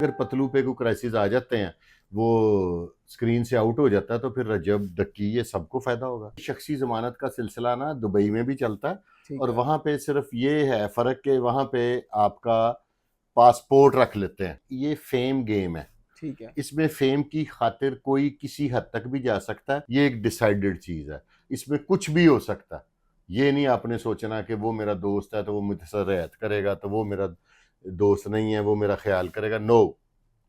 अगर पतलू पे कोई क्राइसिस आ जाते हैं, वो स्क्रीन से आउट हो जाता है, तो फिर रजब दक्की ये सबको फायदा होगा। शख्सी जमानत का सिलसिला ना दुबई में भी चलता है, ठीक और है। वहां पे सिर्फ ये है फर्क कि वहां पे आपका पासपोर्ट रख लेते हैं। ये फेम गेम है। ठीक है। इसमें फेम की खातिर कोई किसी हद तक भी जा सकता है। ये एक डिसाइडेड चीज है। इसमें कुछ भी हो सकता है। ये नहीं आपने सोचना कि वो मेरा दोस्त है तो वो मुझसे रियायत करेगा, तो वो मेरा दोस्त नहीं है, वो मेरा ख्याल करेगा। नो,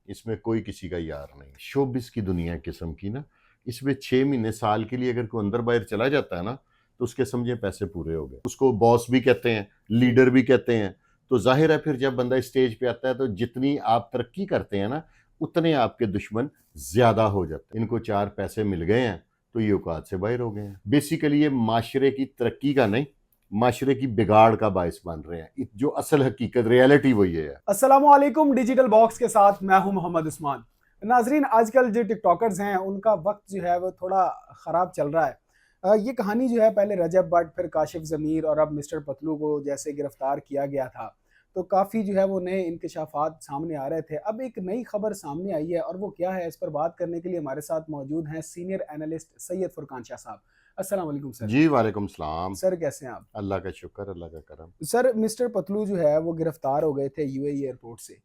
इसमें कोई किसी का यार नहीं। शोबिस की दुनिया किस्म की ना, इसमें 6 महीने साल के लिए अगर कोई अंदर बाहर चला जाता है ना, तो उसके समझे पैसे पूरे हो गए। उसको बॉस भी कहते हैं, जी। लीडर भी कहते हैं। तो जाहिर है फिर जब बंदा स्टेज पे आता है, तो जितनी आप तरक्की करते हैं ना, उतने आपके दुश्मन ज्यादा हो जाते हैं। इनको 4 पैसे मिल गए हैं, तो ये औकात से बाहर हो गए हैं। बेसिकली ये माशरे की तरक्की का नहीं, माशरे की बिगाड़ का बायस बन रहे हैं। जो असल हकीकत रियलिटी वही है। अस्सलामुअलैकुम। डिजिटल बॉक्स के साथ मैं हूं मोहम्मद उस्मान। नाजरीन, आजकल जो टिकटॉकर्स हैं उनका वक्त जो है वो थोड़ा ख़राब चल रहा है। ये कहानी जो है पहले रजब भट्ट, फिर काशिफ ज़मीर और अब मिस्टर पतलू को जैसे गिरफ्तार किया गया था, तो काफ़ी जो है वो नए इंकशाफात सामने आ रहे थे। अब एक नई खबर सामने आई है, और वो क्या है, इस पर बात करने के लिए हमारे साथ मौजूद हैं सीनियर एनालिस्ट सैयद फुरकान शाह साहब। अस्सलाम वालेकुम सर। जी वालेकुम सलाम। सर कैसे हैं आप? अल्लाह का शुक्र, अल्लाह का करम। सर, मिस्टर पतलू जो है वो गिरफ्तार हो गए थे यूएई एयरपोर्ट से,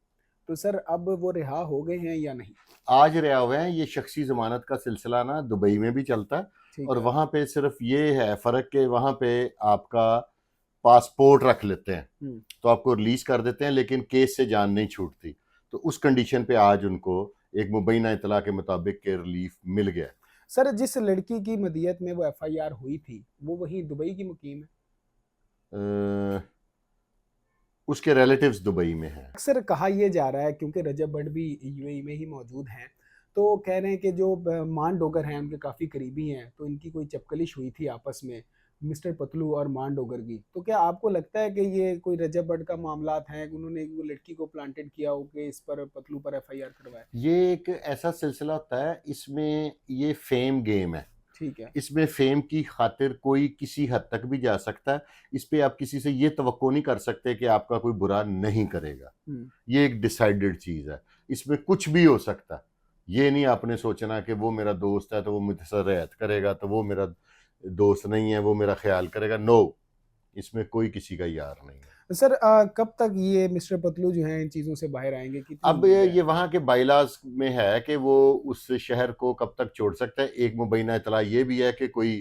तो सर अब वो रिहा हो गए हैं या नहीं? आज रिहा हुए हैं। ये शख्सी जमानत का सिलसिला ना दुबई में भी चलता है, ठीक और है। वहां पे सिर्फ ये है फर्क कि वहां पे आपका पासपोर्ट रख लेते हैं, हम्म। तो आपको रिलीज कर देते हैं, लेकिन केस से जान नहीं छूटती। तो उस कंडीशन पे आज उनको एक मुबैना इतला के मुताबिक के रिलीफ मिल गया। सर, जिस लड़की की मदियत में वो एफआईआर हुई थी, वो वहीं दुबई की मुकीम है? अ, उसके रिलेटिव्स दुबई में हैं। अक्सर कहा यह जा रहा है, क्योंकि रजब भट्ट भी यूएई में ही मौजूद हैं, तो कह रहे हैं कि जो मान डोगर हैं उनके काफ़ी करीबी हैं, तो इनकी कोई चपकलिश हुई थी आपस में, मिस्टर पतलू और मान डोगर की। तो क्या आपको लगता है कि ये कोई रजब भट्ट का मामलात हैं कि उन्होंने वो लड़की को प्लांटेड किया हो कि इस पर पतलू पर एफआईआर करवाए? ये एक ऐसा सिलसिला होता है, इसमें ये फेम गेम है। ठीक है। इसमें फेम की खातिर कोई किसी हद तक भी जा सकता है। इस पे आप किसी से ये तवक्को नहीं कर सकते कि आपका कोई बुरा नहीं करेगा। हम्म। ये एक डिसाइडेड चीज है। इसमें कुछ भी हो सकता है। ये नहीं आपने सोचना कि वो मेरा दोस्त है तो वो मुझसे रियायत करेगा, तो वो मेरा दोस्त नहीं है, वो मेरा ख्याल करेगा। नो, इसमें कोई किसी का यार नहीं है। सर, कब तक ये मिस्टर पतलू जो हैं इन चीज़ों से बाहर आएंगे? कितनी अब उम्मीद है? ये वहाँ के बाइलाज में है कि वो उस शहर को कब तक छोड़ सकता है। एक मुबैना इतला ये भी है कि कोई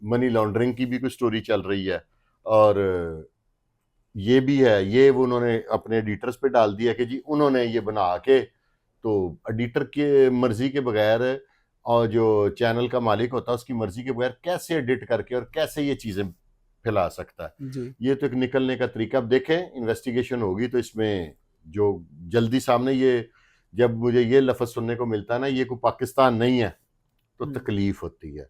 मनी लॉन्ड्रिंग की भी कोई स्टोरी चल रही है, और ये भी है, ये वो उन्होंने अपने एडिटर्स पे डाल दिया कि जी उन्होंने ये बना के, तो एडिटर के मर्जी के बगैर, और जो चैनल का मालिक होता है उसकी मर्जी के बगैर कैसे एडिट करके और कैसे ये चीज़ें फैला सकता है। जी। ये तो एक निकलने का तरीका। अब देखें, इन्वेस्टिगेशन होगी तो इसमें जो जल्दी सामने ये, जब मुझे ये लफ्ज़ सुनने को मिलता है ना, ये कोई पाकिस्तान नहीं है, तो हम्म। तकलीफ होती है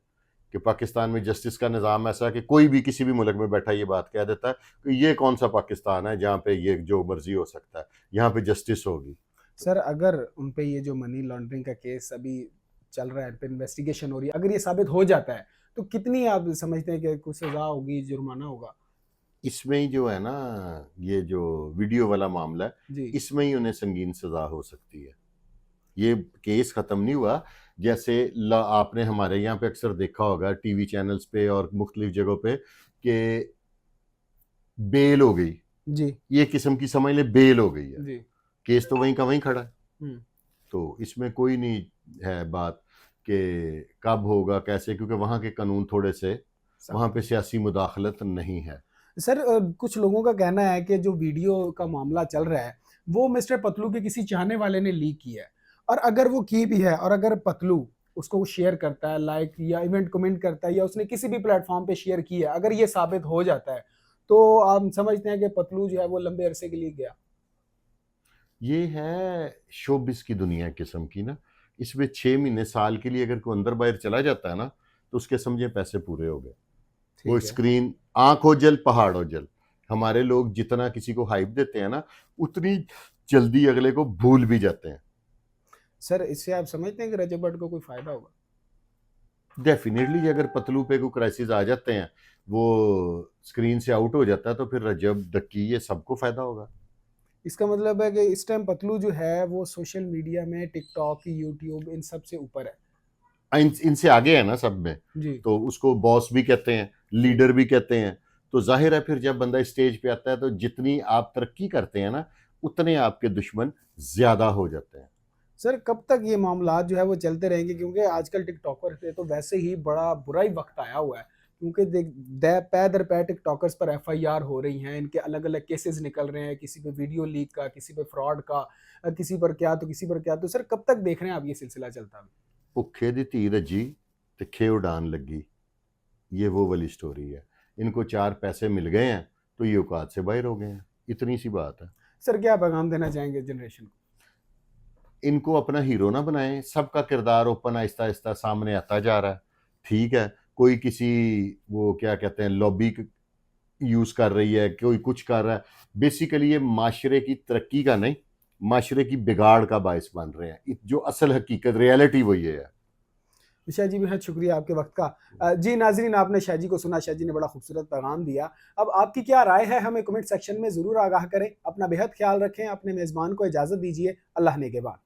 कि पाकिस्तान में जस्टिस का निज़ाम ऐसा है कि कोई भी किसी भी मुल्क में बैठा ये बात कह देता है कि ये कौन सा पाकिस्तान है जहाँ पे ये जो मर्जी हो सकता है, यहाँ पे जस्टिस होगी। सर, अगर उन पे ये जो मनी लॉन्ड्रिंग का केस अभी चल रहा है, पे इन्वेस्टिगेशन हो रही है, अगर ये साबित हो जाता है, तो कितनी आप समझते हैं कि कुछ सजा होगी, जुर्माना होगा? इसमें ही जो है ना, ये जो वीडियो वाला मामला है, जी। इसमें ही उन्हें संगीन सजा हो सकती है। ये केस खत्म नहीं हुआ। जैसे आपने हमारे यहाँ पे अक्सर देखा होगा टीवी चैनल्स पे और मुख्तलिफ जगहों पे कि बेल हो गई। जी। ये किस्म की समझ ले बेल हो गई है। जी। केस तो वहीं का वहीं खड़ा है। हम्म। तो इसमें कोई नहीं है बात कि कब होगा कैसे, क्योंकि वहाँ के कानून थोड़े से, वहाँ सख्त पे है। सियासी मुदाखलत नहीं है। सर, कुछ लोगों का कहना है कि जो वीडियो का मामला चल रहा है वो मिस्टर पतलू के किसी चाहने वाले ने लीक किया है, और अगर वो की भी है, और अगर पतलू उसको शेयर करता है, लाइक या इवेंट कमेंट करता है, या उसने किसी भी प्लेटफॉर्म पे शेयर किया, अगर ये साबित हो जाता है, तो आप समझते हैं कि पतलू जो है वो लंबे अरसे के लिए गया? ये है शोबिस की दुनिया किस्म की ना, इसमें 6 महीने साल के लिए अगर कोई अंदर बाहर चला जाता है ना, तो उसके समझे पैसे पूरे हो गए। वो ठीक है। स्क्रीन, आंख हो जल पहाड़ हो जल। हमारे लोग जितना किसी को हाइप देते हैं ना, उतनी जल्दी अगले को भूल भी जाते हैं। सर, इससे आप समझते हैं कि रजब भट्ट को कोई फायदा होगा? डेफिनेटली अगर पतलू पे कोई क्राइसिस आ जाते हैं, वो स्क्रीन से आउट हो जाता है, तो फिर रजब दक्की ये सबको फायदा होगा। इसका मतलब है कि इस टाइम पतलू जो है वो सोशल मीडिया में टिकटॉक, यूट्यूब इन सब से ऊपर है। इनसे आगे है ना सब में। जी। तो उसको बॉस भी कहते हैं, जी। लीडर भी कहते हैं। तो जाहिर है फिर जब बंदा स्टेज पे आता है तो जितनी आप तरक्की करते हैं ना, उतने आपके दुश्मन ज्यादा हो जाते हैं। सर कब तक ये मामलात जो है वो चलते रहेंगे, क्योंकि आजकल टिकटॉकर पे तो वैसे ही बड़ा बुरा ही वक्त आया हुआ है, क्योंकि देख पै दर पै टिकटॉकर्स पर एफआईआर हो रही हैं, इनके अलग अलग केसेस निकल रहे हैं, किसी पे वीडियो लीक का, किसी पे फ्रॉड का, किसी पर क्या तो किसी पर क्या। तो सर कब तक देख रहे हैं आप ये सिलसिला चलता हुआ? भुखे दी धी रजी ते खे उड़ान लगी, ये वो वाली स्टोरी है। इनको 4 पैसे मिल गए हैं तो ये औकात से बाहर हो गए हैं, इतनी सी बात है। सर क्या पैगाम देना चाहेंगे जनरेशन को? इनको अपना हीरो ना बनाएं, सबका किरदार ओपन आहिस्ता आहिस्ता सामने आता जा रहा है। ठीक है, कोई किसी वो क्या कहते हैं लॉबी यूज कर रही है, कोई कुछ कर रहा है। बेसिकली ये माशरे की तरक्की का नहीं, माशरे की बिगाड़ का बायस बन रहे हैं। जो असल हकीकत रियलिटी वो ये है। शाह जी बेहद शुक्रिया आपके वक्त का। जी नाजरीन, आपने शाह जी को सुना, शाह जी ने बड़ा खूबसूरत पैगाम दिया। अब आपकी क्या राय है हमें कमेंट सेक्शन में ज़रूर आगाह करें। अपना बेहद ख्याल रखें, अपने मेज़बान को इजाज़त दीजिए। अल्लाह ने के बाद।